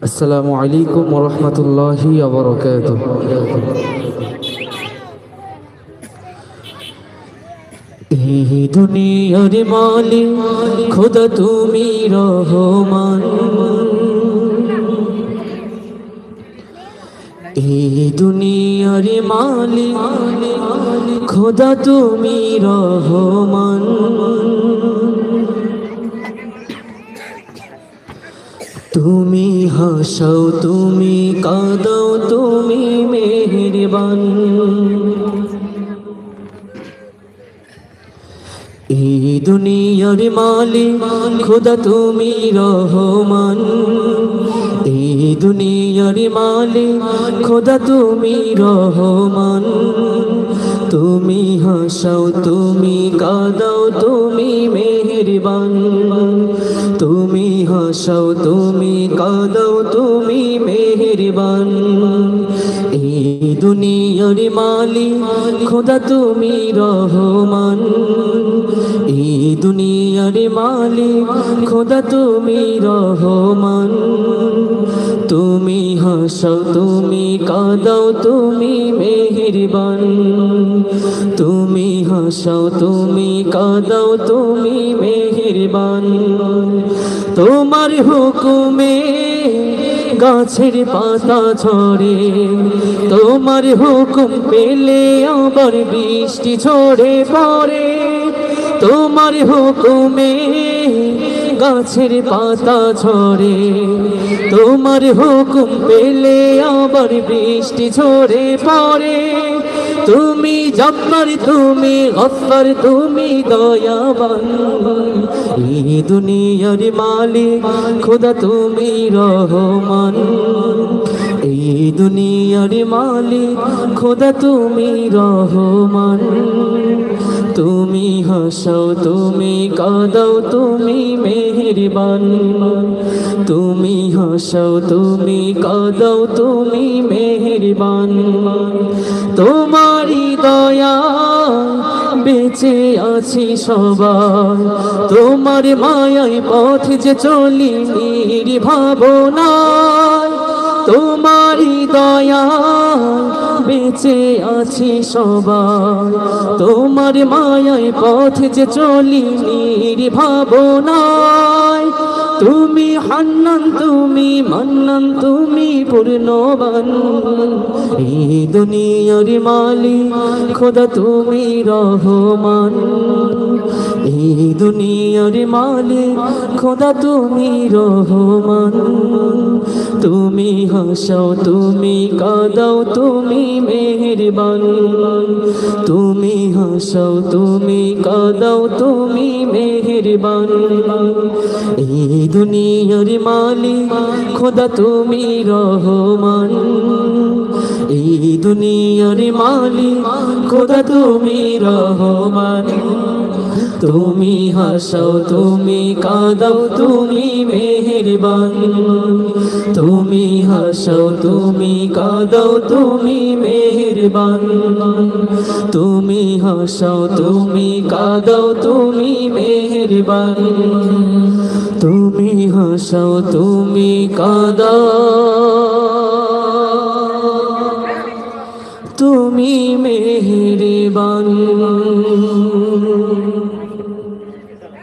আসসালামু আলাইকুম ওয়া রাহমাতুল্লাহি ওয়া বারাকাতুহু। এই দুনিয়ার মালিক খোদা তুমি রহমান, এই দুনিয়ার মালিক খোদা তুমি রহমান। তুমি হাসাও তুমি কাঁদাও তুমি মেহেরবান, এই দুনিয়ার মালিক খোদা তুমি রহমান, এই দুনিয়ার মালিক খোদা তুমি রহমান। তুমি হাসাও তুমি কাঁদাও তুমি মেহেরবান, তুমি হাসাও তুমি কাঁদাও তুমি মেহেরবান। এই দুনিয়ার মালিক খোদা তুমি রহমান, এই দুনিয়ার মালিক খোদা তুমি রহমান। তুমি হাসাও তুমি কাঁদাও তুমি মেহেরবান, তুমি হাসাও তুমি কাঁদাও তুমি মেহেরবান। তোমার হুকুমে গাছের পাতা ঝরে, তোমার হুকুম পেলে আবার বৃষ্টি ঝরে পড়ে। তোমার হুকুমে গাছের পাতা ঝরে, তোমার হুকুম পেলে আবার বৃষ্টি ঝরে পড়ে। তুমি জব্বার তুমি গফফার তুমি দয়াবান, এই দুনিয়ার মালিক খোদা তুমি রহমান, এই দুনিয়ার মালিক খোদা তুমি রহমান। তুমি হাসাও তুমি কাঁদাও তুমি মেহেরবান, তুমি হাসাও তুমি কাঁদাও তুমি মেহেরবান। তোমারি দয়া বেঁচে আছি সবাই, তোমার মায়ায় পথ যে চলি নির্ভাবনায়। তোমারি দয়া বেঁচে আছি সবাই, তোমার মায়ায় পথ যে চলি নির্ভাবনায়। তুমি হান্নান তুমি মান্নান তুমি পূর্ণবান, এই দুনিয়ার মালিক খোদা তুমি রহমান, এই দুনিয়ার মালিক খোদা তুমি রহমান। তুমি হাসাও তুমি কাঁদাও তুমি মেহেরবান, তুমি হাসাও তুমি কাঁদাও তুমি মেহেরবান। এই দুনিয়ার মালিক খোদা তুমি রহমান, এই দুনিয়ার মালিক খোদা তুমি রহমান। তুমি হাসাও তুমি কাঁদাও তুমি মেহেরবান, তুমি হাসাও তুমি কাঁদাও তুমি মেহেরবান। তুমি হাসাও তুমি কাঁদাও তুমি মেহেরবান, তুমি হাসাও তুমি কাঁদাও তুমি মেহেরবান।